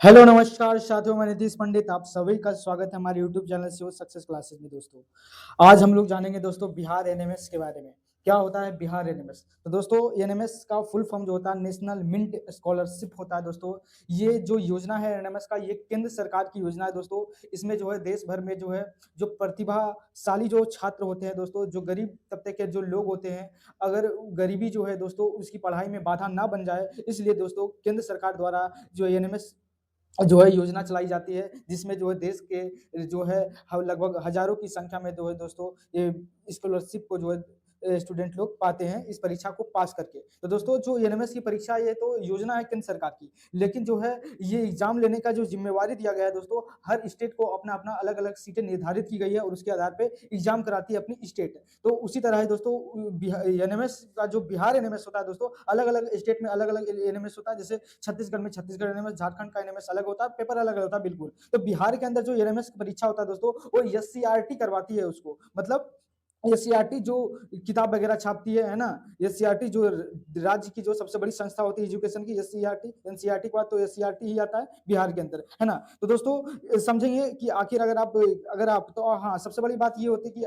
Hello नमस्कार साथियों, मैं नीतीश पंडित आप सभी का स्वागत है हमारे YouTube channel CO success classes में। दोस्तों आज हम लोग जानेंगे दोस्तों बिहार एनएमएस के बारे में। क्या होता है बिहार एनएमएस? तो दोस्तों एनएमएस का फुल फॉर्म जो होता है नेशनल मिंट स्कॉलरशिप होता है। दोस्तों ये जो योजना है एनएमएस का, ये केंद्र सरकार की योजना है। दोस्तों इसमें जो है देश भर में जो है जो प्रतिभाशाली जो छात्र होते हैं, दोस्तों जो गरीब तबके के जो लोग होते हैं, अगर गरीबी जो है दोस्तों उसकी पढ़ाई में बाधा ना बन जाए, इसलिए दोस्तों केंद्र सरकार द्वारा जो एनएमएस जो है योजना चलाई जाती है, जिसमें जो है देश के जो है लगभग हजारों की संख्या में जो है दोस्तों ये स्कॉलरशिप को जो है स्टूडेंट लोग पाते हैं इस परीक्षा को पास करके। तो दोस्तों जो एनएमएस की परीक्षा है, ये तो योजना है केंद्र सरकार की, लेकिन जो है ये एग्जाम लेने का जो जिम्मेवारी दिया गया है दोस्तों, हर स्टेट को अपना अपना अलग अलग सीटें निर्धारित की गई है और उसके आधार पे एग्जाम कराती है अपनी स्टेट। तो उसी तरह है दोस्तों एनएमएस का जो बिहार एनएमएस होता है दोस्तों, अलग अलग स्टेट में अलग अलग एनएमएस होता है। जैसे छत्तीसगढ़ में छत्तीसगढ़ एनएमएस, झारखंड का एनएमएस अलग होता है, पेपर अलग अलग होता है बिल्कुल। तो बिहार के अंदर जो एनएमएस की परीक्षा होता है दोस्तों, वो एससीईआरटी करवाती है उसको। मतलब एससीईआरटी जो किताब वगैरह छापती है ना, एससीईआरटी जो राज्य की जो सबसे बड़ी संस्था होती है एजुकेशन की, एससीईआरटी, एनसीईआरटी के बाद तो एससीईआरटी ही आता है बिहार के अंदर, है ना। तो दोस्तों समझेंगे कि आखिर अगर आप तो हाँ, सबसे बड़ी बात ये होती है कि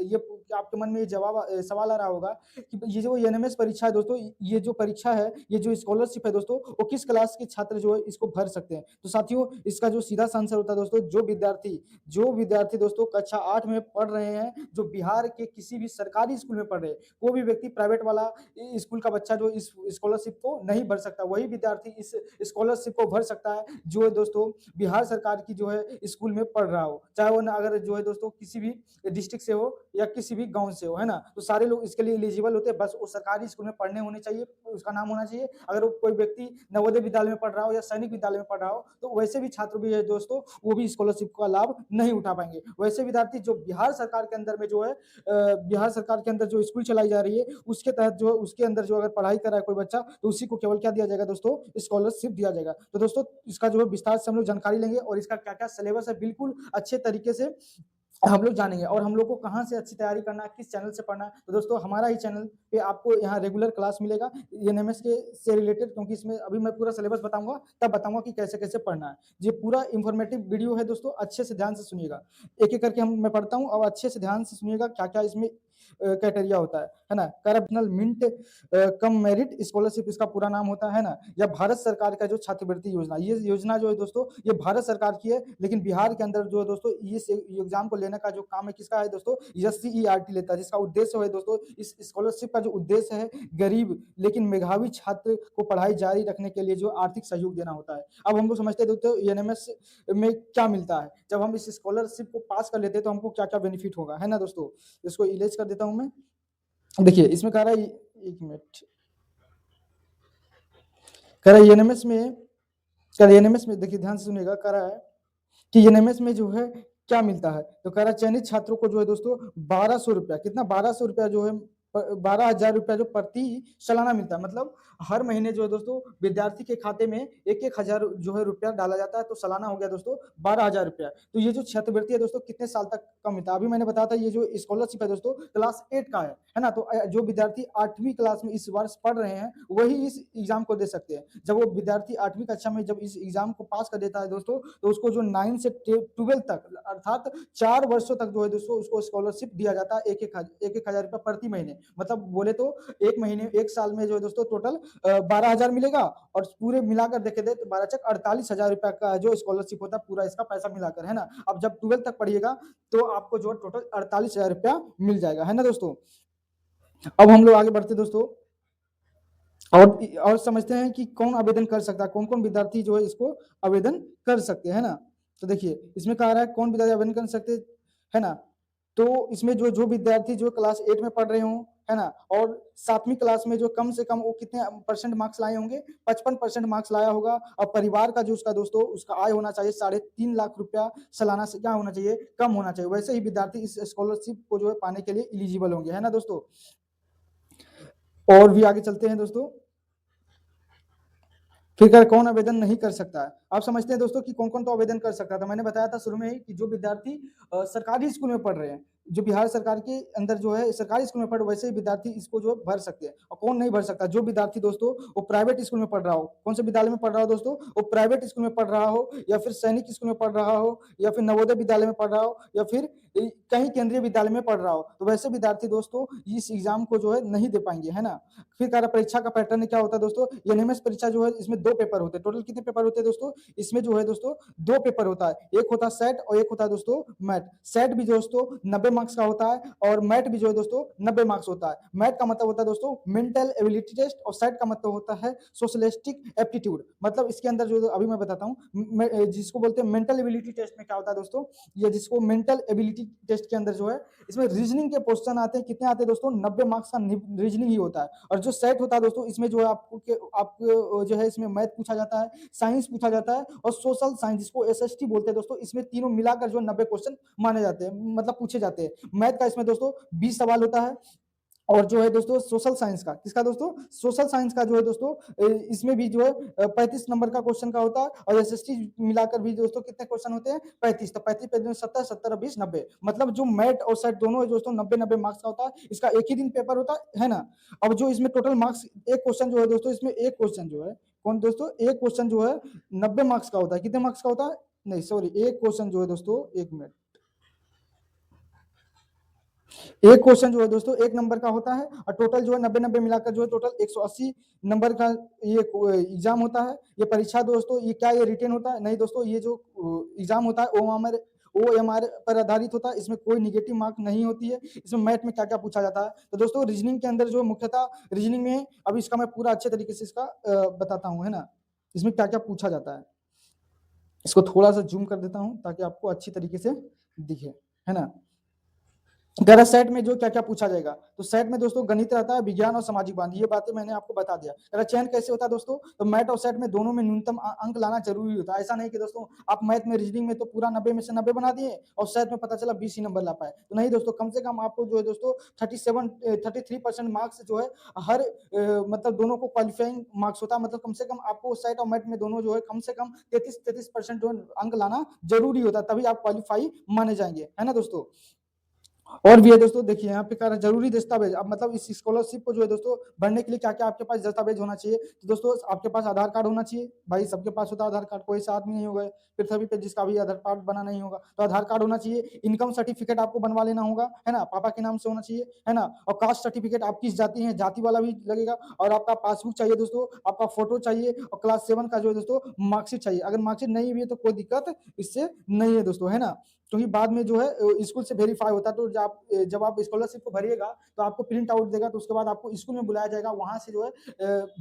ये आपके मन में ये सवाल आ रहा होगा कि ये जो एनएमएस परीक्षा है दोस्तों, ये जो परीक्षा है, ये जो स्कॉलरशिप है दोस्तों, वो किस क्लास के छात्र जो है इसको भर सकते हैं। तो साथियों इसका जो सीधा सा आंसर होता है दोस्तों, जो विद्यार्थी दोस्तों कक्षा 8 में पढ़ रहे हैं, जो बिहार के किसी भी सरकारी स्कूल में पढ़ रहे हैं, कोई भी व्यक्ति प्राइवेट वाला स्कूल का बच्चा जो इस स्कॉलरशिप को नहीं भर सकता, वही विद्यार्थी इस स्कॉलरशिप को भर सकता है जो है दोस्तों बिहार सरकार की जो है स्कूल में पढ़ रहा हो, चाहे वो ना अगर जो है दोस्तों किसी भी डिस्ट्रिक्ट से हो या किसी भी गांव से हो, है ना। तो सारे लोग इसके लिए एलिजिबल होते हैं, बस वो सरकारी स्कूल में पढ़ने होने चाहिए, उसका नाम होना चाहिए। अगर वो कोई व्यक्ति नवोदय विद्यालय में पढ़ रहा हो या सैनिक विद्यालय में पढ़ रहा हो, तो वैसे भी छात्र भी है दोस्तों, वो भी स्कॉलरशिप का लाभ नहीं उठा पाएंगे। वैसे विद्यार्थी जो बिहार सरकार के अंदर में जो है बिहार सरकार के अंदर जो स्कूल चलाई जा रही है, उसके तहत जो है उसके अंदर जो अगर पढ़ाई कर रहा है कोई बच्चा, तो उसी को केवल क्या दिया जाएगा दोस्तों, स्कॉलरशिप दिया जाएगा। तो दोस्तों इसका जो है विस्तार से हम लोग जानकारी लेंगे और इसका क्या क्या सिलेबस है बिल्कुल अच्छे तरीके से हम लोग जानेंगे, और हम लोग को कहाँ से अच्छी तैयारी करना है, किस चैनल से पढ़ना है। तो दोस्तों हमारा ही चैनल पे आपको यहाँ रेगुलर क्लास मिलेगा एनएमएस के से रिलेटेड, क्योंकि इसमें अभी मैं पूरा सिलेबस बताऊंगा, तब बताऊंगा कि कैसे कैसे पढ़ना है। ये पूरा इंफॉर्मेटिव वीडियो है दोस्तों, अच्छे से ध्यान से सुनिएगा। एक एक करके हम मैं पढ़ता हूँ और अच्छे से ध्यान से सुनिएगा क्या क्या इसमें क्राइटेरिया होता है ना। करप्शनल मिंट कम मेरिट स्कॉलरशिप इसका पूरा नाम होता है ना। या भारत सरकार का जो छात्रवृत्ति योजना, ये योजना जो है दोस्तों ये भारत सरकार की है, लेकिन बिहार के अंदर जो है दोस्तों इस एग्जाम को लेने का जो काम है किसका है दोस्तों, एससीईआरटी लेता है, जिसका उद्देश्य है दोस्तों, इस स्कॉलरशिप का जो उद्देश्य है गरीब लेकिन मेधावी छात्र को पढ़ाई जारी रखने के लिए जो आर्थिक सहयोग देना होता है। अब हम लोग समझते हैं दोस्तों एनएमएस में क्या मिलता है, जब हम इस स्कॉलरशिप को पास कर लेते हैं तो हमको क्या क्या बेनिफिट होगा, है ना दोस्तों। इसको इरेज कर देता हूं मैं। देखिए इसमें कह रहा है, एक मिनट, कह रहा है एनएमएस में, कह रहा है एनएमएस में, देखिए ध्यान से सुनिएगा, कह रहा है कि एनएमएस में जो है क्या मिलता है। तो कह रहा है चयनित छात्रों को जो है दोस्तों 1200 रुपया, कितना 1200 रुपया जो है 12,000 रुपया जो प्रति सालाना मिलता है। मतलब हर महीने जो है दोस्तों विद्यार्थी के खाते में एक एक हजार जो है रुपया डाला जाता है, तो सालाना हो गया दोस्तों 12,000 रुपया। तो ये जो छात्रवृत्ति है दोस्तों कितने साल तक का मिलता है, अभी मैंने बताया था ये जो स्कॉलरशिप है दोस्तों क्लास 8 का है ना। तो जो विद्यार्थी 8वीं क्लास में इस वर्ष पढ़ रहे हैं वही इस एग्जाम को दे सकते हैं। जब वो विद्यार्थी 8वीं कक्षा में जब इस एग्जाम को पास कर देता है दोस्तों, तो उसको जो 9 से 12 तक अर्थात 4 वर्षों तक जो है दोस्तों उसको स्कॉलरशिप दिया जाता है, एक एक हजार रुपया प्रति महीने। मतलब बोले तो एक महीने एक साल में जो है दोस्तों टोटल 12,000 मिलेगा, और पूरे मिलाकर देखे दे तो 12 चक 48,000 रुपया का जो स्कॉलरशिप होता है पूरा इसका पैसा मिलाकर, है ना। अब जब 12 तक पढ़िएगा तो आपको जो टोटल 48,000 रुपया मिल जाएगा, है ना दोस्तों। अब हम लोग आगे बढ़ते दोस्तों, और समझते हैं कि कौन आवेदन कर सकता है, कौन कौन विद्यार्थी जो है इसको आवेदन कर सकते हैं, है ना। तो देखिए इसमें कहा रहा है कौन विद्यार्थी आवेदन कर सकते, है ना। तो इसमें जो जो विद्यार्थी जो क्लास 8 में पढ़ रहे हों, है ना, और 7वीं क्लास में जो कम से कम वो कितने परसेंट मार्क्स लाए होंगे, 55% मार्क्स लाया होगा, और परिवार का जो उसका दोस्तों उसका आय होना चाहिए 3.5 लाख रुपया सालाना से क्या होना चाहिए, कम होना चाहिए। वैसे ही विद्यार्थी इस स्कॉलरशिप को जो है पाने के लिए एलिजिबल होंगे, है ना दोस्तों। और भी आगे चलते हैं दोस्तों, फिर कौन आवेदन नहीं कर सकता है। आप समझते हैं दोस्तों कि कौन कौन तो आवेदन कर सकता था। मैंने बताया था शुरू में ही कि जो विद्यार्थी सरकारी स्कूल में पढ़ रहे हैं, जो बिहार सरकार के अंदर जो है सरकारी स्कूल में पढ़ वैसे ही विद्यार्थी इसको जो भर सकते हैं। और कौन नहीं भर सकता? जो विद्यार्थी दोस्तों वो प्राइवेट स्कूल में पढ़ रहा हो। कौन से विद्यालय में पढ़ रहा हो दोस्तों? वो प्राइवेट स्कूल में पढ़ रहा हो या फिर सैनिक स्कूल में पढ़ रहा हो या फिर नवोदय विद्यालय में पढ़ रहा हो या फिर कहीं केंद्रीय विद्यालय में पढ़ रहा हो, तो वैसे विद्यार्थी दोस्तों इस एग्जाम को जो है नहीं दे पाएंगे, है ना। फिर कह रहा परीक्षा का पैटर्न क्या होता है दोस्तों? एनएमएस परीक्षा जो है इसमें 2 पेपर होते हैं। टोटल कितने पेपर होते हैं दोस्तों? इसमें जो है दोस्तों 2 पेपर होता है। एक होता है सेट और एक होता है दोस्तों मैट। सेट भी दोस्तों 90 मार्क्स का होता है और मैट भी जो है दोस्तों 90 मार्क्स होता है। मैट का मतलब होता है दोस्तों मेंटल एबिलिटी टेस्ट और सेट का मतलब होता है सोशलिस्टिक एप्टीट्यूड। मतलब इसके अंदर जो अभी मैं बताता हूँ जिसको बोलते हैं मेंटल एबिलिटी टेस्ट में क्या होता है दोस्तों, ये जिसको मेंटल एबिलिटी टेस्ट के अंदर जो है इसमें रीजनिंग के क्वेश्चन आते हैं। कितने आते हैं दोस्तों? 90 मार्क्स का रीजनिंग ही होता है। और जो सेट होता है दोस्तों इसमें जो है आपको जो है इसमें मैथ पूछा जाता है, साइंस पूछा जाता है और सोशल साइंस जिसको एसएसटी बोलते हैं दोस्तों, इसमें तीनों मिलाकर जो 90 क्वेश्चन माने जाते हैं, मतलब पूछे जाते हैं। मैथ का इसमें दोस्तों 20 सवाल होता है और जो है दोस्तों सोशल साइंस का, किसका दोस्तों? सोशल साइंस का जो है दोस्तों इसमें भी जो है 35 नंबर का क्वेश्चन का होता है और एसएसटी मिलाकर भी दोस्तों कितने क्वेश्चन होते हैं? 35। तो 35 पे 70 70 20 90, मतलब जो मैथ और सेट दोनों है दोस्तों 90 मार्क्स का होता है। इसका एक ही दिन पेपर होता है ना। अब जो इसमें टोटल मार्क्स एक क्वेश्चन जो है दोस्तों, इसमें एक क्वेश्चन जो है कौन दोस्तों, एक क्वेश्चन जो है 90 मार्क्स का होता है। कितने मार्क्स का होता है? नहीं सॉरी, एक क्वेश्चन जो है दोस्तों, एक मिनट, एक क्वेश्चन जो है दोस्तों 1 नंबर का होता है और टोटल जो है 90-90 मिलाकर जो है टोटल 180 नंबर का ये एग्जाम होता है। ये परीक्षा दोस्तों ये क्या ये रिटेन होता है? नहीं दोस्तों, ये जो एग्जाम होता है ओएमआर पर आधारित होता है। इसमें कोई नेगेटिव मार्क नहीं होती है। इसमें मैथ में क्या-क्या पूछा जाता है? तो दोस्तों रीजनिंग के अंदर जो मुख्यतः रीजनिंग में अब इसका मैं पूरा अच्छे तरीके से इसका बताता हूँ, है ना। इसमें क्या-क्या पूछा जाता है? इसको थोड़ा-सा ज़ूम कर देता हूँ ताकि आपको अच्छी तरीके से दिखे, है ना। अगर सेट में जो क्या-क्या पूछा जाएगा, तो सेट में दोस्तों गणित रहता है, विज्ञान और सामाजिक ज्ञान, ये बातें मैंने आपको बता दिया। अगर चयन कैसे होता है दोस्तों, तो मैथ और सेट में दोनों में न्यूनतम अंक लाना ज़रूरी होता है। ऐसा नहीं कि दोस्तों आप मैथ में रीजनिंग में तो पूरा 90 में से 90 बना दिए और सेट में पता चला 20 ही नंबर ला पाए। तो नहीं दोस्तों, कम से कम आपको जो है दोस्तों 33% मार्क्स जो है हर मतलब दोनों को क्वालीफाइंग मार्क्स होता है। मतलब कम से कम आपको सेट और मैथ में दोनों जो है कम से कम 33% जो है अंक लाना ज़रूरी होता है, तभी आप क्वालीफाई माने जाएँगे। है ना दोस्तों? और भी है दोस्तों, देखिए यहाँ पे कह रहा है जरूरी दस्तावेज। अब मतलब इस स्कॉलरशिप को जो है दोस्तों भरने के लिए क्या-क्या आपके पास दस्तावेज होना चाहिए? तो दोस्तों आपके पास आधार कार्ड होना चाहिए। भाई सबके पास होता है आधार कार्ड, कोई ऐसा आदमी नहीं होगा पृथ्वी पे जिसका भी आधार कार्ड बना नहीं होगा। तो आधार कार्ड होना चाहिए, इनकम सर्टिफिकेट आपको बनवा लेना होगा, है ना? पापा के नाम से होना चाहिए, है ना? और कास्ट सर्टिफिकेट आप किस जाति हैं, जाति वाला भी लगेगा और आपका पासबुक चाहिए दोस्तों, आपका फोटो चाहिए और क्लास 7 का जो है दोस्तों मार्कशीट चाहिए। अगर मार्कशीट नहीं भी है तो कोई दिक्कत इससे नहीं है दोस्तों, है ना? क्योंकि बाद में जो है स्कूल से वेरीफाई होता है। तो जब आप स्कॉलरशिप को भरिएगा तो आपको प्रिंट आउट देगा, तो उसके बाद आपको स्कूल में बुलाया जाएगा, वहाँ से जो है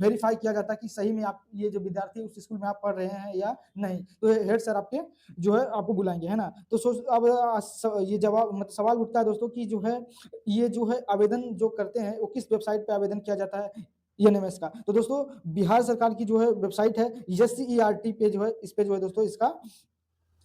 वेरीफाई किया जाता है कि सही में आप ये जो विद्यार्थी उस स्कूल में आप पढ़ रहे हैं या नहीं। तो हेड सर आपके जो है आपको बुलाएँगे, है ना? तो अब ये जवाब मतलब सवाल उठता है दोस्तों कि जो है ये जो है आवेदन जो करते हैं वो किस वेबसाइट पे आवेदन किया जाता है ईएनएमएस का? तो दोस्तों बिहार सरकार की जो है वेबसाइट है एससीईआरटी पे जो है इस पे जो है दोस्तों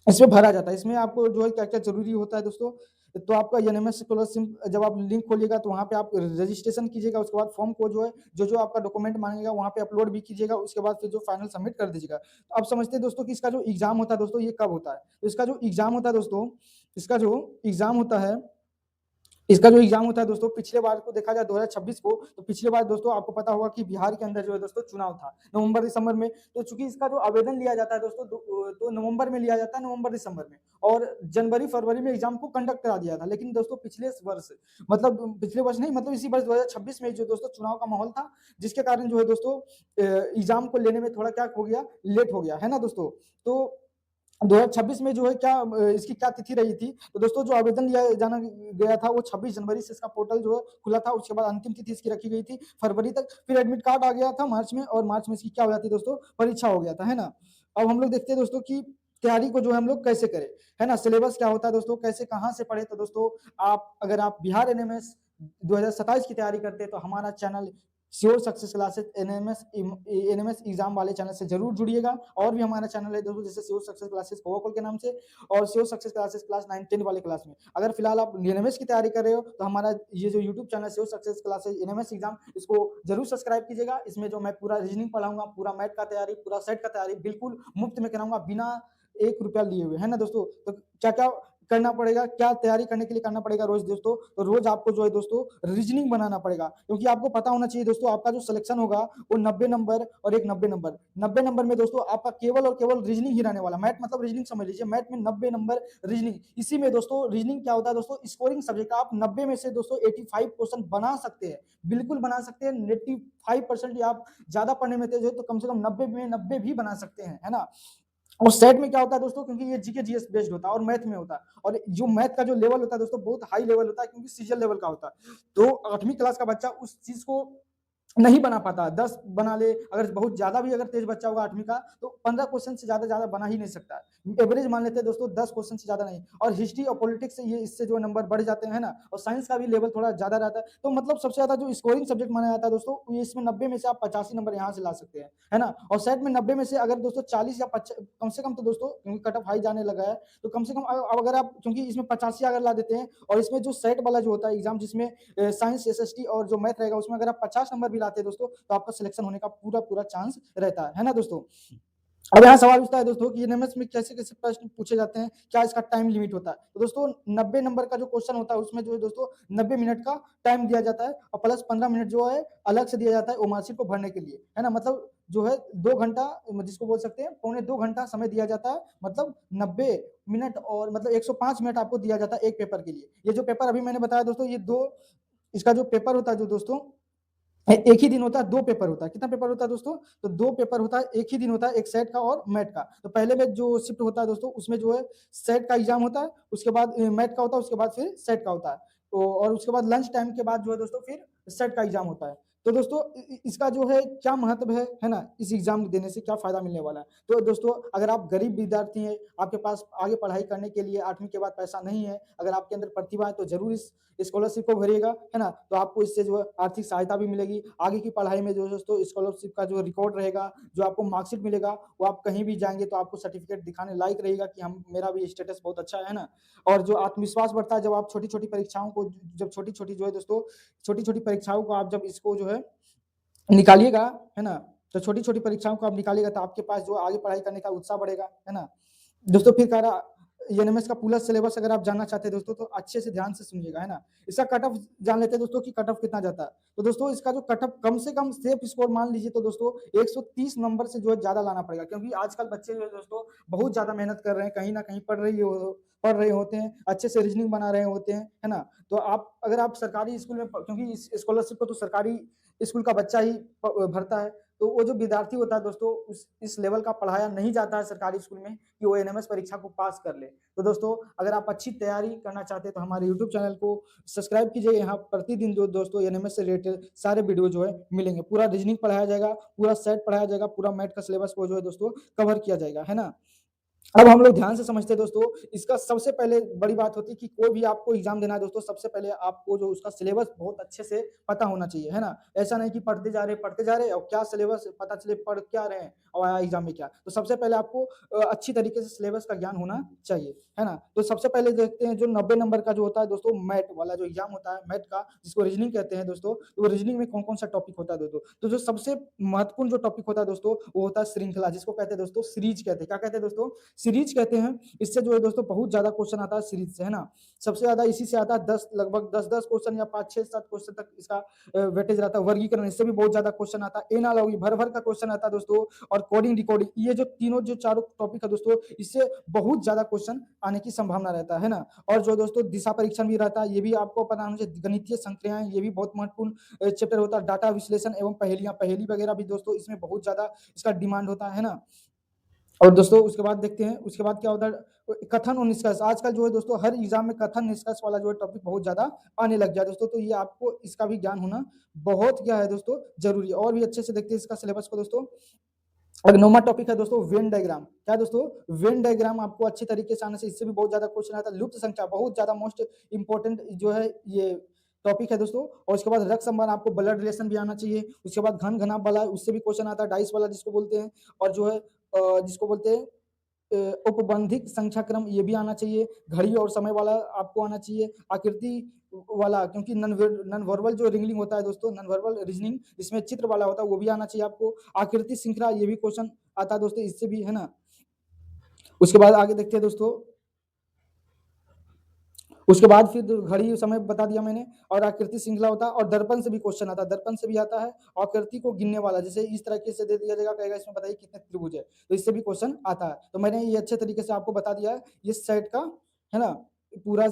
इसमें भरा जाता है। इसमें आपको जो है क्या-क्या ज़रूरी होता है दोस्तों, तो आपका एनएमएस स्कॉलरशिप जब आप लिंक खोलिएगा तो वहाँ पे आप रजिस्ट्रेशन कीजिएगा, उसके बाद फॉर्म को जो है जो-जो आपका डॉक्यूमेंट माँगेगा वहाँ पे अपलोड भी कीजिएगा, उसके बाद फिर जो फाइनल सबमिट कर दीजिएगा। तो आप समझते हैं दोस्तों कि इसका जो एग्ज़ाम होता है दोस्तों ये कब होता है? तो इसका जो एग्ज़ाम होता है दोस्तों पिछले बार को देखा जाए 2026 को, तो पिछले बार दोस्तों आपको पता होगा कि बिहार के अंदर जो है दोस्तों चुनाव था, नवंबर-दिसंबर में। तो चूँकि इसका जो आवेदन लिया जाता है दोस्तों तो नवंबर में लिया जाता है, नवंबर-दिसंबर में और जनवरी-फरवरी में एग्ज़ाम को कंडक्ट करा दिया था। लेकिन दोस्तों पिछले वर्ष नहीं मतलब इसी वर्ष 2026 में जो दोस्तों चुनाव का माहौल था, जिसके कारण जो है दोस्तों एग्ज़ाम को लेने में थोड़ा क्या हो गया, लेट हो गया, है ना दोस्तों? तो 2026 में जो है इसकी क्या तिथि रही थी, तो दोस्तों जो आवेदन लिया जाना गया था वो 26 जनवरी से इसका पोर्टल जो है खुला था, उसके बाद अंतिम तिथि इसकी रखी गई थी फरवरी तक, फिर एडमिट कार्ड आ गया था मार्च में और मार्च में इसकी क्या हो जाती है दोस्तों परीक्षा हो गया था, है ना? अब हम लोग देखते हैं दोस्तों कि तैयारी को जो है हम लोग कैसे करें, है ना? सिलेबस क्या होता है दोस्तों, कैसे कहाँ से पढ़ें? तो दोस्तों अगर आप बिहार एनएमएस 2027 की तैयारी करते हैं तो हमारा channel sure success classes NMS exam वाले चैनल से जरूर जुड़िएगा। और भी हमारा चैनल है दोस्तों जैसे श्योर सक्सेस क्लासेस कोवाकोल के नाम से और श्योर सक्सेस क्लासेस क्लास 9 10 वाले क्लास में। अगर फिलहाल आप एनएमएस की तैयारी कर रहे हो तो हमारा ये जो YouTube channel sure success classes NMS exam इसको जरूर सब्सक्राइब कीजिएगा। इसमें जो मैं पूरा रीजनिंग पढ़ाऊंगा, पूरा मैथ का तैयारी, पूरा सेट का तैयारी बिल्कुल मुफ्त में कराऊंगा बिना 1 रुपया लिए हुए, है ना दोस्तों? तो क्या क्या करना पड़ेगा, क्या तैयारी करने के लिए करना पड़ेगा रोज दोस्तों, तो रोज आपको जो है दोस्तों रीजनिंग बनाना पड़ेगा, क्योंकि आपको पता होना चाहिए दोस्तों आपका जो सिलेक्शन होगा वो 90 नंबर और एक 90 नंबर, 90 नंबर में दोस्तों आपका केवल और केवल रीजनिंग ही रहने वाला। मैथ मतलब रीजनिंग समझ लीजिए, मैथ में 90 नंबर रीजनिंग। इसी में दोस्तों रीजनिंग क्या होता है दोस्तों, स्कोरिंग सब्जेक्ट। आप 90 में से दोस्तों 85 क्वेश्चन बना सकते हैं, बिल्कुल बना सकते हैं। 85% या आप ज्यादा पढ़ने में तेज हो तो कम से कम 90 में 90 भी बना सकते हैं, है ना। और सेट में क्या होता है दोस्तों, क्योंकि ये जीके जीएस बेस्ड होता है और मैथ में होता है, और जो मैथ का जो लेवल होता है दोस्तों बहुत हाई लेवल होता है, क्योंकि सीजन लेवल का होता है। तो 8वीं क्लास का बच्चा उस चीज को नहीं बना पाता, 10 बना ले, अगर बहुत ज्यादा भी अगर तेज बच्चा होगा 8वीं का तो 15 क्वेश्चन से ज्यादा बना ही नहीं सकता। एवरेज मान लेते हैं दोस्तों 10 क्वेश्चन से ज्यादा नहीं। और हिस्ट्री और पॉलिटिक्स से ये इससे जो नंबर बढ़ जाते हैं ना, और साइंस का भी लेवल थोड़ा ज्यादा रहता है। तो मतलब सबसे ज्यादा जो स्कोरिंग सब्जेक्ट माना जाता है दोस्तों, ये इसमें 90 में से आप 85 नंबर यहाँ से ला सकते हैं, है ना। और सेट में 90 में से अगर दोस्तों 40 या कम से कम, तो दोस्तों क्योंकि कट ऑफ हाई जाने लगा है, तो कम से कम अब अगर आप, क्योंकि इसमें 85 अगर ला देते हैं, और इसमें जो सेट वाला जो होता है एग्जाम, जिसमें साइंस एसएसटी और जो मैथ रहेगा, उसमें अगर आप 50 नंबर भी लाते हैं दोस्तों, तो आपका सिलेक्शन होने का पूरा चांस रहता है ना दोस्तों। अब यहाँ सवाल उठता है दोस्तों कि एनएमएस में कैसे कैसे प्रश्न पूछे जाते हैं, क्या इसका टाइम लिमिट होता है। तो दोस्तों 90 नंबर का जो क्वेश्चन होता है उसमें जो है दोस्तों 90 मिनट का टाइम दिया जाता है, और प्लस 15 मिनट जो है अलग से दिया जाता है ओमासी को भरने के लिए, है ना। मतलब जो है 2 घंटा, जिसको बोल सकते हैं पौने 2 घंटा समय दिया जाता है, मतलब 90 मिनट, और मतलब 105 मिनट आपको दिया जाता है एक पेपर के लिए। ये जो पेपर अभी मैंने बताया दोस्तों, ये दो, इसका जो पेपर होता है जो दोस्तों एक ही दिन होता है, 2 पेपर होता है। कितना पेपर होता है दोस्तों, तो 2 पेपर होता है, एक ही दिन होता है, एक सेट का और मैट का। तो पहले में जो शिफ्ट होता है दोस्तों, उसमें जो है सेट का एग्जाम होता है, उसके बाद मैट का होता है, उसके बाद फिर सेट का होता है। तो और उसके बाद लंच टाइम के बाद जो है दोस्तों फिर सेट का एग्जाम होता है। तो दोस्तों इसका जो है क्या महत्व है ना, इस एग्जाम देने से क्या फायदा मिलने वाला है। तो दोस्तों अगर आप गरीब विद्यार्थी हैं, आपके पास आगे पढ़ाई करने के लिए 8वीं के बाद पैसा नहीं है, अगर आपके अंदर प्रतिभा है, तो जरूर इस स्कॉलरशिप को भरिएगा, है ना। तो आपको इससे जो है आर्थिक सहायता भी मिलेगी आगे की पढ़ाई में। जो दोस्तों स्कॉलरशिप का जो रिकॉर्ड रहेगा, जो आपको मार्कशीट मिलेगा, वो आप कहीं भी जाएंगे तो आपको सर्टिफिकेट दिखाने लायक रहेगा कि हम, मेरा भी स्टेटस बहुत अच्छा है ना। और जो आत्मविश्वास बढ़ता है जब आप छोटी छोटी परीक्षाओं को, जब छोटी छोटी जो है दोस्तों छोटी छोटी परीक्षाओं को आप जब इसको जो है निकालिएगा, है ना। तो छोटी छोटी परीक्षाओं को आप निकालिएगा तो आपके पास जो आगे पढ़ाई करने का उत्साह बढ़ेगा, है ना। दोस्तों फिर कह रहा, एनएमएस का पूरा सिलेबस अगर आप जानना चाहते हैं दोस्तों, तो अच्छे से ध्यान से सुनिएगा, है ना। इसका कट ऑफ जान लेते हैं दोस्तों कि कट ऑफ कितना जाता है। तो दोस्तों इसका जो कट ऑफ कम से कम सेफ स्कोर मान लीजिए तो दोस्तों 130 नंबर से जो है ज्यादा लाना पड़ेगा, क्योंकि आजकल बच्चे जो है दोस्तों बहुत ज्यादा मेहनत कर रहे हैं, कहीं ना कहीं पढ़ रहे होते हैं, अच्छे से रीजनिंग बना रहे होते हैं, है ना। तो आप अगर आप सरकारी स्कूल में, क्योंकि इस स्कॉलरशिप को तो सरकारी स्कूल का बच्चा ही भरता है, तो वो जो विद्यार्थी होता है दोस्तों इस लेवल का पढ़ाया नहीं जाता है सरकारी स्कूल में कि वो एनएमएस परीक्षा को पास कर ले। तो दोस्तों अगर आप अच्छी तैयारी करना चाहते हैं तो हमारे यूट्यूब चैनल को सब्सक्राइब कीजिए। यहाँ प्रतिदिन जो दोस्तों एनएमएस से रिलेटेड सारे वीडियो जो है मिलेंगे, पूरा रीजनिंग पढ़ाया जाएगा, पूरा सेट पढ़ाया जाएगा, पूरा मैथ का सिलेबस को जो है दोस्तों कवर किया जाएगा, है ना। अब हम लोग ध्यान से समझते हैं दोस्तों, इसका सबसे पहले बड़ी बात होती है कि कोई भी आपको एग्जाम देना है दोस्तों, सबसे पहले आपको जो उसका सिलेबस बहुत अच्छे से पता होना चाहिए, है ना। ऐसा नहीं कि पढ़ते जा रहे और क्या सिलेबस पता चले पढ़ क्या रहे हैं और आया एग्जाम में क्या। तो सबसे पहले आपको अच्छी तरीके से सिलेबस का ज्ञान होना चाहिए, है ना। तो सबसे पहले देखते हैं जो 90 नंबर का जो होता है दोस्तों मैथ वाला जो एग्जाम होता है, मैथ का जिसको रीजनिंग कहते हैं दोस्तों, तो वो रीजनिंग में कौन कौन सा टॉपिक होता है दोस्तों, तो जो सबसे महत्वपूर्ण जो टॉपिक होता है दोस्तों वो होता है श्रृंखला, जिसको कहते हैं दोस्तों सीरीज कहते हैं। क्या कहते हैं दोस्तों, सीरीज कहते हैं। इससे जो है दोस्तों बहुत ज्यादा क्वेश्चन आता है सीरीज से, है ना। सबसे ज्यादा इसी से आता है 10, लगभग 10 क्वेश्चन या 5 6 7 क्वेश्चन तक इसका वेटेज रहता है। वर्गीकरण, इससे भी बहुत ज्यादा क्वेश्चन आता है। एनालॉजी भर भर का क्वेश्चन आता है दोस्तों। और कोडिंग डिकोडिंग, ये जो तीनों जो चारों टॉपिक है दोस्तों, इससे बहुत ज्यादा क्वेश्चन आने की संभावना रहता है ना। और जो दोस्तों दिशा परीक्षण भी रहता है, ये भी आपको पता होना चाहिए। गणितीय संक्रियाएं, ये भी बहुत महत्वपूर्ण चैप्टर होता है। डाटा विश्लेषण एवं पहेली वगैरह भी दोस्तों इसमें बहुत ज्यादा इसका डिमांड होता है ना। और दोस्तों उसके बाद देखते हैं, उसके बाद क्या होता है, कथन और निष्कर्ष। आजकल जो है दोस्तों हर एग्जाम में कथन निष्कर्ष वाला जो है टॉपिक बहुत ज्यादा आने लग गया दोस्तों। तो ये आपको इसका भी ज्ञान होना बहुत क्या है दोस्तों जरूरी है। और भी अच्छे से देखते हैं इसका सिलेबस को दोस्तों। और 9वां टॉपिक है दोस्तों वेन डायग्राम। क्या दोस्तों, वेन डायग्राम आपको अच्छी तरीके से आने से, इससे भी बहुत ज्यादा क्वेश्चन आता है। लुप्त संख्या बहुत ज्यादा मोस्ट इंपॉर्टेंट जो है ये टॉपिक है दोस्तों। और उसके बाद रक्त संबंध, आपको ब्लड रिलेशन भी आना चाहिए। उसके बाद घन घनाभ वाला, उससे भी क्वेश्चन आता है, डाइस वाला जिसको बोलते हैं। और जो है जिसको बोलते हैं उपबंधिक संख्या क्रम, ये भी आना चाहिए। घड़ी और समय वाला आपको आना चाहिए। आकृति वाला, क्योंकि नन वर्बल जो रिंगलिंग होता है दोस्तों, नन वर्बल रीजनिंग, इसमें चित्र वाला होता है, वो भी आना चाहिए आपको। आकृति श्रृंखला, ये भी क्वेश्चन आता है दोस्तों, इससे भी, है ना। उसके बाद आगे देखते हैं दोस्तों, उसके बाद फिर घड़ी समय बता दिया मैंने, और आकृति श्रृंखला होता है, और दर्पण से भी क्वेश्चन आता है, दर्पण से भी आता है। आकृति को गिनने वाला, जैसे इस तरीके से दे दिया जाएगा, कहेगा इसमें बताइए कितने त्रिभुज है, तो इससे भी क्वेश्चन आता है। तो मैंने ये अच्छे तरीके से आपको बता दिया है ये सेट का, है ना, पूरा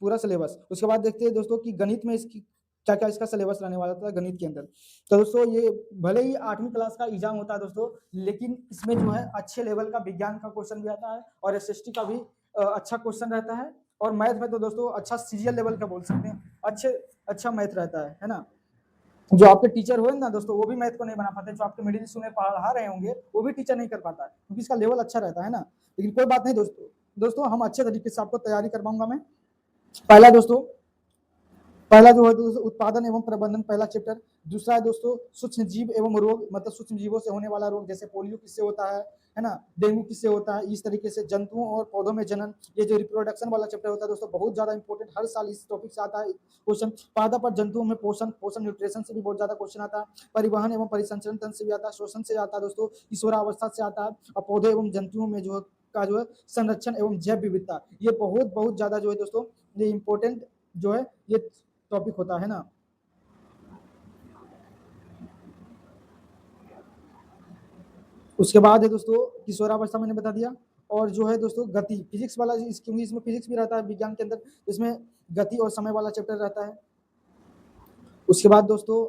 पूरा सिलेबस। उसके बाद देखते हैं दोस्तों कि गणित में इसकी क्या क्या इसका सिलेबस रहने वाला था गणित के अंदर। तो दोस्तों ये भले ही 8वीं क्लास का एग्जाम होता है दोस्तों, लेकिन इसमें जो है अच्छे लेवल का विज्ञान का क्वेश्चन भी आता है, और एसएसटी का भी अच्छा क्वेश्चन रहता है, और मैथ में तो दोस्तों अच्छा सीरियल लेवल का बोल सकते हैं, अच्छा मैथ रहता है ना। जो आपके टीचर हुए ना दोस्तों, वो भी मैथ को नहीं बना पाते, जो आपके मिडिल स्कूल में पढ़ा रहे होंगे वो भी टीचर नहीं कर पाता है, क्योंकि इसका लेवल अच्छा रहता है ना। लेकिन कोई बात नहीं दोस्तों, हम अच्छे तरीके से आपको तैयारी करवाऊंगा मैं। पहला दोस्तों, पहला जो है दोस्तों उत्पादन एवं प्रबंधन, पहला चैप्टर। दूसरा है दोस्तों सूक्ष्म जीव एवं रोग, मतलब सूक्ष्म जीवों से होने वाला रोग, जैसे पोलियो किससे होता है ना, डेंगू किससे होता है, इस तरीके से जंतुओं और पौधों में जनन, ये जो रिप्रोडक्शन वाला चैप्टर होता है दोस्तों, बहुत ज्यादा इंपॉर्टेंट, हर साल इस टॉपिक से आता है क्वेश्चन। पादप और जंतुओं में पोषण न्यूट्रिशन से भी बहुत ज्यादा क्वेश्चन आता है। परिवहन एवं परिसंचरण तंत्र से भी आता है, शोषण से आता है दोस्तों, ईश्वरावस्था से आता है, और पौधे एवं जंतुओं में जो है संरक्षण एवं जैव विविधता, ये बहुत ज्यादा जो है दोस्तों ये इंपॉर्टेंट जो है ये टॉपिक होता है ना। उसके बाद है दोस्तों किशोरावस्था, मैंने बता दिया। और जो है दोस्तों गति, फिजिक्स वाला, क्योंकि इसमें फिजिक्स भी रहता है विज्ञान के अंदर, इसमें गति और समय वाला चैप्टर रहता है। उसके बाद दोस्तों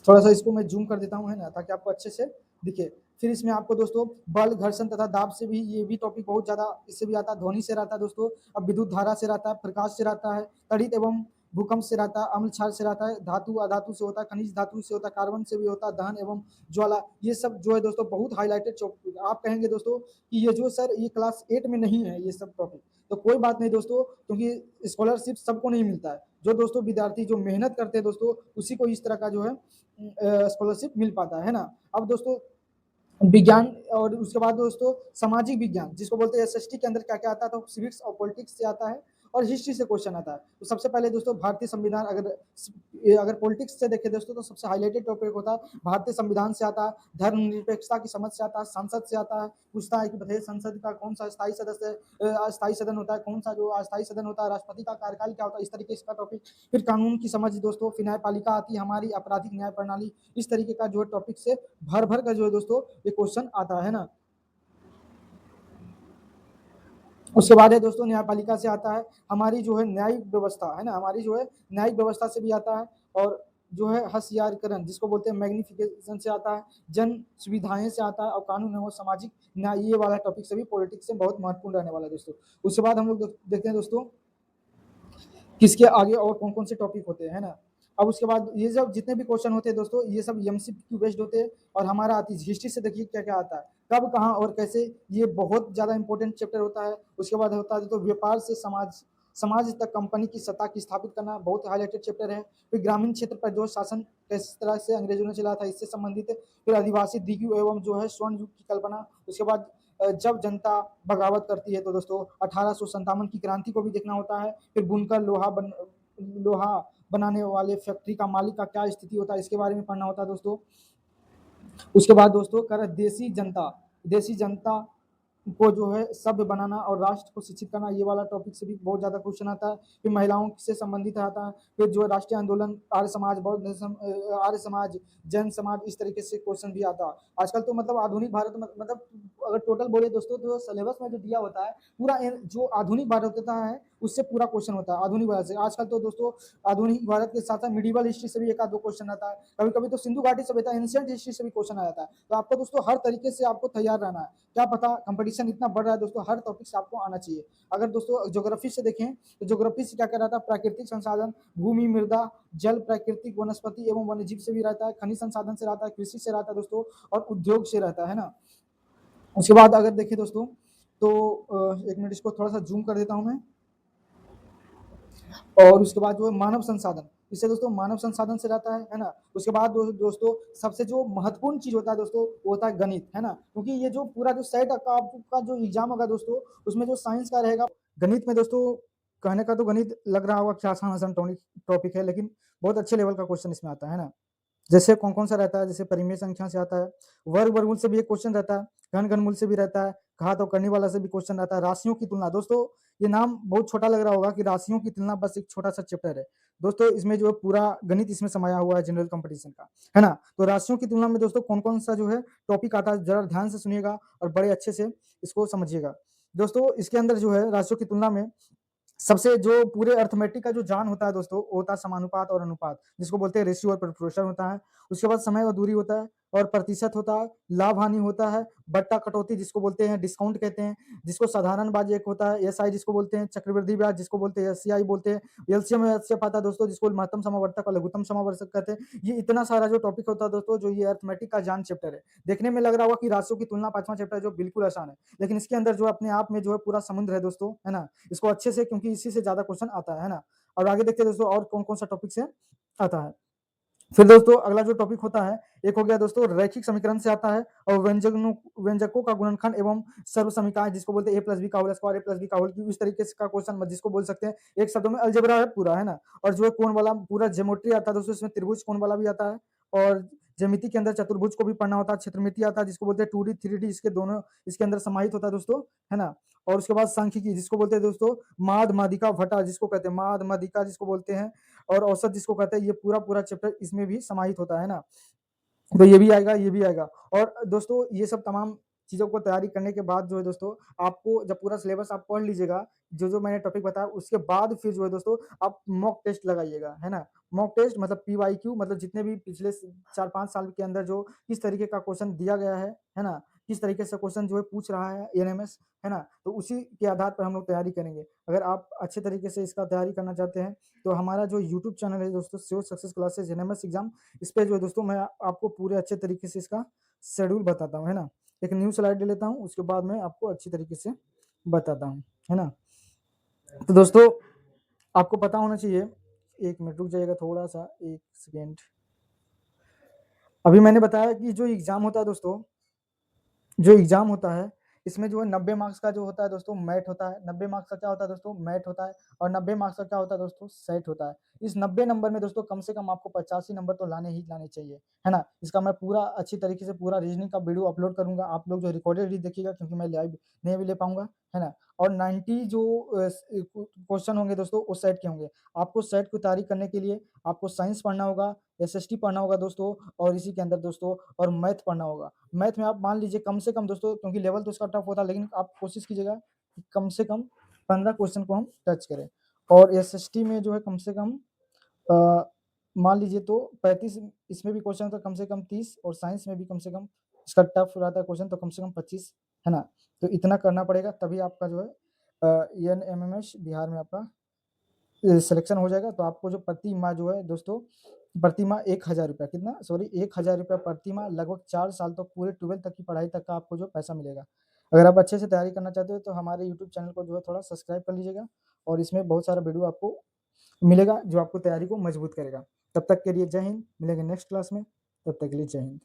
थोड़ा सा इसको मैं जूम कर देता हूँ, है ना, ताकि आपको अच्छे से दिखे। फिर इसमें आपको दोस्तों बल, घर्षण तथा दाब से भी, ये भी टॉपिक बहुत ज्यादा इससे भी आता है। ध्वनि से रहता है दोस्तों, अब विद्युत धारा से रहता है, प्रकाश से रहता है, तड़ित एवं भूकंप से रहता है, अम्ल क्षार से रहता है, धातु अधातु से होता है, खनिज धातु से होता है, कार्बन से भी होता है, दहन एवं ज्वाला, ये सब जो है दोस्तों बहुत हाईलाइटेड टॉपिक। आप कहेंगे दोस्तों कि ये जो सर ये क्लास 8 में नहीं है ये सब टॉपिक, तो कोई बात नहीं दोस्तों, क्योंकि स्कॉलरशिप सबको नहीं मिलता है। जो दोस्तों विद्यार्थी जो मेहनत करते हैं दोस्तों, उसी को इस तरह का जो है स्कॉलरशिप मिल पाता है ना। अब दोस्तों विज्ञान, और उसके बाद दोस्तों सामाजिक विज्ञान, जिसको बोलते हैं एसएसटी के अंदर क्या क्या आता है, तो सिविक्स और पॉलिटिक्स से आता है, और हिस्ट्री से क्वेश्चन आता है। तो सबसे पहले दोस्तों भारतीय संविधान, अगर पॉलिटिक्स से देखें दोस्तों, तो सबसे हाईलाइटेड टॉपिक होता है भारतीय संविधान से आता है, धर्मनिरपेक्षता की समझ से आता है, संसद से आता है, पूछता है कि बताइए संसद का कौन सा स्थायी सदस्य, अस्थायी सदन होता है, कौन सा जो अस्थायी सदन होता है, राष्ट्रपति का कार्यकाल क्या होता है, इस तरीके का टॉपिक। फिर कानून की समझ दोस्तों, फिर न्यायपालिका आती है हमारी, आपराधिक न्याय प्रणाली, इस तरीके का जो है टॉपिक से भर का जो है दोस्तों ये क्वेश्चन आता है ना। उसके बाद है दोस्तों न्यायपालिका से आता है हमारी जो है न्यायिक व्यवस्था, है ना, हमारी जो है न्यायिक व्यवस्था से भी आता है। और जो है हथियारकरण, जिसको बोलते हैं मैग्निफिकेशन, से आता है, जन सुविधाएं से आता है, और कानून एवं सामाजिक न्याय, ये वाला टॉपिक से भी पॉलिटिक्स से बहुत महत्वपूर्ण रहने वाला है दोस्तों। उसके बाद हम लोग देखते हैं दोस्तों किसके आगे और कौन कौन से टॉपिक होते हैं, है ना। अब उसके बाद ये सब जितने भी क्वेश्चन होते हैं दोस्तों, ये सब एमसीक्यू बेस्ड होते हैं। और हमारा आती है हिस्ट्री से, देखिए क्या क्या आता है, कब कहाँ और कैसे, ये बहुत ज्यादा इंपॉर्टेंट चैप्टर होता है। उसके बाद होता है तो व्यापार से समाज, समाज तक कंपनी की सत्ता की स्थापित करना, बहुत हाईलाइटेड चैप्टर है। फिर ग्रामीण क्षेत्र पर जो शासन किस तरह से अंग्रेजों ने चला था, इससे संबंधित है। फिर आदिवासी दिग्यु एवं जो है स्वर्ण युग की कल्पना। उसके बाद जब जनता बगावत करती है, तो दोस्तों 1857 की क्रांति को भी देखना होता है। फिर बुनकर लोहा बनाने वाले फैक्ट्री का मालिक का क्या स्थिति होता है, इसके बारे में पढ़ना होता है दोस्तों। उसके बाद दोस्तों कर देसी जनता को जो है सभ्य बनाना और राष्ट्र को शिक्षित करना, ये वाला टॉपिक से भी बहुत ज्यादा क्वेश्चन आता है। फिर महिलाओं से संबंधित आता है। फिर जो राष्ट्रीय आंदोलन, आर्य समाज, आर्य समाज, जैन समाज, इस तरीके से क्वेश्चन भी आता है। आजकल तो मतलब आधुनिक भारत में, मतलब अगर टोटल बोले दोस्तों, तो सिलेबस में जो दिया होता है पूरा, जो आधुनिक भारत होता है उससे पूरा क्वेश्चन होता है आधुनिक भारत से। आजकल तो दोस्तों आधुनिक भारत के साथ साथ मिडिवल हिस्ट्री से भी एक आध दो क्वेश्चन आता है, कभी कभी तो सिंधु घाटी सभ्यता, एंशिएंट हिस्ट्री से भी क्वेश्चन आ जाता है। तो आपको दोस्तों हर तरीके से आपको तैयार रहना है। क्या पता कंपटीशन इतना बढ़ रहा है दोस्तों, हर टॉपिक से आपको आना चाहिए। अगर दोस्तों ज्योग्राफी से देखें, तो ज्योग्राफी से क्या क्या रहता है, प्राकृतिक संसाधन, भूमि, मृदा, जल, प्राकृतिक वनस्पति एवं वन्यजीव से भी रहता है, खनिज संसाधन से रहता है, कृषि से रहता है दोस्तों, और उद्योग से रहता है ना। उसके बाद अगर देखें दोस्तों, तो एक मिनट इसको थोड़ा सा जूम कर देता हूं मैं। और उसके बाद जो है मानव संसाधन, इससे दोस्तों मानव संसाधन से रहता है ना। उसके बाद दोस्तों सबसे जो महत्वपूर्ण चीज होता है दोस्तों, वो होता है गणित, है ना, क्योंकि ये जो पूरा जो सेट का आपका जो एग्जाम होगा दोस्तों, उसमें जो साइंस का रहेगा। गणित में दोस्तों कहने का तो गणित लग रहा होगा कि आसान आसान टॉपिक है, लेकिन बहुत अच्छे लेवल का क्वेश्चन इसमें आता है ना। जैसे कौन कौन सा रहता है, जैसे परिमेय संख्या से आता है, वर्गमूल से भी एक क्वेश्चन रहता है, घन घनमूल से भी रहता है, घात और करने वाला से भी क्वेश्चन रहता है, राशियों की तुलना दोस्तों, ये नाम बहुत छोटा लग रहा होगा कि राशियों की तुलना बस एक छोटा सा चैप्टर है। दोस्तों इसमें जो है पूरा गणित इसमें समाया हुआ है जनरल कंपटीशन का, है ना? तो राशियों की तुलना में दोस्तों कौन-कौन सा जो है टॉपिक आता है, ज़रा ध्यान से सुनिएगा और बड़े अच्छे से इसको समझिएगा। दोस्तों इसके अंदर जो है राशियों की तुलना में सबसे जो पूरे अर्थमेटिक का जो जान होता है दोस्तों, वो होता है समानुपात और अनुपात, जिसको बोलते हैं रेशियो और प्रोपोर्शन होता है। उसके बाद समय और दूरी होता है और प्रतिशत होता है, लाभ-हानि होता है, बट्टा-कटौती जिसको बोलते हैं, डिस्काउंट कहते हैं, जिसको साधारण ब्याज एक होता है, एसआई जिसको बोलते हैं, चक्रवृद्धि ब्याज जिसको बोलते हैं, एससीआई बोलते हैं, एलसीएम और एचसीएफ आता है दोस्तों जिसको महत्तम समावर्तक और लघुत्तम समावर्तक कहते हैं। ये इतना सारा जो टॉपिक होता है दोस्तों, जो ये अर्थमेटिक का जान चैप्टर है। देखने में लग रहा होगा कि राशियों की तुलना 5वां चैप्टर है जो बिल्कुल आसान है, लेकिन इसके अंदर जो अपने आप में जो है पूरा समुद्र है दोस्तों, है ना? इसको अच्छे से क्योंकि इसी से ज़्यादा क्वेश्चन आता है ना? और आगे देखते हैं दोस्तों और कौन-कौन सा टॉपिक से आता है। फिर दोस्तों अगला जो टॉपिक होता है, एक हो गया दोस्तों रैखिक समीकरण से आता है और व्यंजकों का गुणनखंड एवं सर्वसमीकरण जिसको बोलते हैं a+b का होल स्क्वायर a+b का होल क्यूब इस तरीके से का क्वेश्चन जिसको बोल सकते हैं। एक शब्दों में अलजेब्रा है पूरा, है ना? और जो है कोण वाला पूरा ज्योमेट्री आता है दोस्तों इसमें त्रिभुज कोण वाला भी आता है और ज्यामिति के अंदर चतुर्भुज को भी पढ़ना होता है, क्षेत्रमिति आता है जिसको बोलते हैं 2D 3D इसके दोनों इसके अंदर समाहित होता है दोस्तों, है ना? और उसके बाद सांख्यिकी जिसको बोलते हैं दोस्तों माद, माध्यिका, भट्टा जिसको कहते हैं माद, माध्यिका जिसको बोलते हैं और औसत जिसको कहते हैं, ये पूरा-पूरा चैप्टर इसमें भी समाहित होता है ना? तो ये भी आएगा, ये भी आएगा और दोस्तों ये सब तमाम चीज़ों को तैयारी करने के बाद जो है दोस्तों, आपको जब पूरा सिलेबस आप पढ़ लीजिएगा, जो-जो मैंने टॉपिक बताया उसके बाद फिर जो है दोस्तों, आप मॉक टेस्ट लगाइएगा, है ना? मॉक टेस्ट मतलब पीवाईक्यू मतलब जितने भी पिछले स 4-5 साल के अंदर जो किस तरीके का क्वेश्चन दिया गया है ना? किस तरीके से क्वेश्चन जो है पूछ रहा है एएनएमएस, है ना? तो उसी के आधार पर हम लोग तैयारी करेंगे। अगर आप अच्छे तरीके से इसका तैयारी करना चाहते हैं, तो हमारा जो यूट्यूब चैनल है दोस्तों, श्योर सक्सेस क्लासेस एएनएमएस एग्ज़ाम इस पे जो है दोस्तों मैं आपको पूरे अच्छे तरीके से इसका शेड्यूल बताता हूँ, है ना? एक न्यू स्लाइड ले लेता हूँ, उसके बाद मैं आपको अच्छी तरीके से बताता हूँ, है ना? तो दोस्तों आपको पता होना चाहिए 1 मिनट रुक जाइएगा थोड़ा-सा 1 सेकंड। अभी मैंने बताया कि जो एग्ज़ाम होता है दोस्तों, जो एग्ज़ाम होता है, इसमें जो है 90 मार्क्स का जो होता है दोस्तों मैथ होता है, 90 मार्क्स का क्या होता है दोस्तों मैथ होता है और 90 मार्क्स का क्या होता है दोस्तों सेट होता है। इस 90 नंबर में दोस्तों कम से कम आपको 85 नंबर तो लाने ही लाने चाहिए, है ना? इसका मैं पूरा अच्छी तरीके से पूरा रीज़निंग का वीडियो अपलोड करूँगा, आप लोग जो रिकॉर्डेड ही देखिएगा क्योंकि मैं लाइव नहीं भी ले पाऊँगा, है ना? और 90 जो क्वेश्चन होंगे दोस्तों वो सेट के होंगे। आपको सेट की तैयारी करने के लिए आपको साइंस पढ़ना होगा, एसएसटी पढ़ना होगा दोस्तों और इसी के अंदर दोस्तों और मैथ पढ़ना होगा। मैथ में आप मान लीजिए कम से कम दोस्तों क्योंकि लेवल तो इसका टफ होता है लेकिन आप कोशिश कीजिएगा कि कम से कम 15 क्वेश्चन को हम टच करें और एसएसटी में जो है कम से कम अ, मान लीजिए तो 35 इसमें भी क्वेश्चन तो कम से कम 30 और साइंस में भी कम से कम इसका टफ रहता है क्वेश्चन तो कम से कम 25 है ना? तो इतना करना पड़ेगा तभी आपका जो है एएनएमएमएस बिहार में आपका सिलेक्शन हो जाएगा तो आपको जो प्रति माह जो है दोस्तों प्रति माह ₹1000 कितना सॉरी ₹1000 प्रति माह लगभग 4 साल तक पूरे 12th तक की पढ़ाई तक का आपको जो पैसा मिलेगा। अगर आप अच्छे से तैयारी करना चाहते हो तो हमारे यूट्यूब चैनल को जो है थोड़ा सब्सक्राइब कर लीजिएगा और इसमें बहुत सारा वीडियो आपको मिलेगा जो आपको तैयारी को मजबूत करेगा। तब तक के लिए जय हिंद, मिलेंगे नेक्स्ट क्लास में, तब तक के लिए जय हिंद।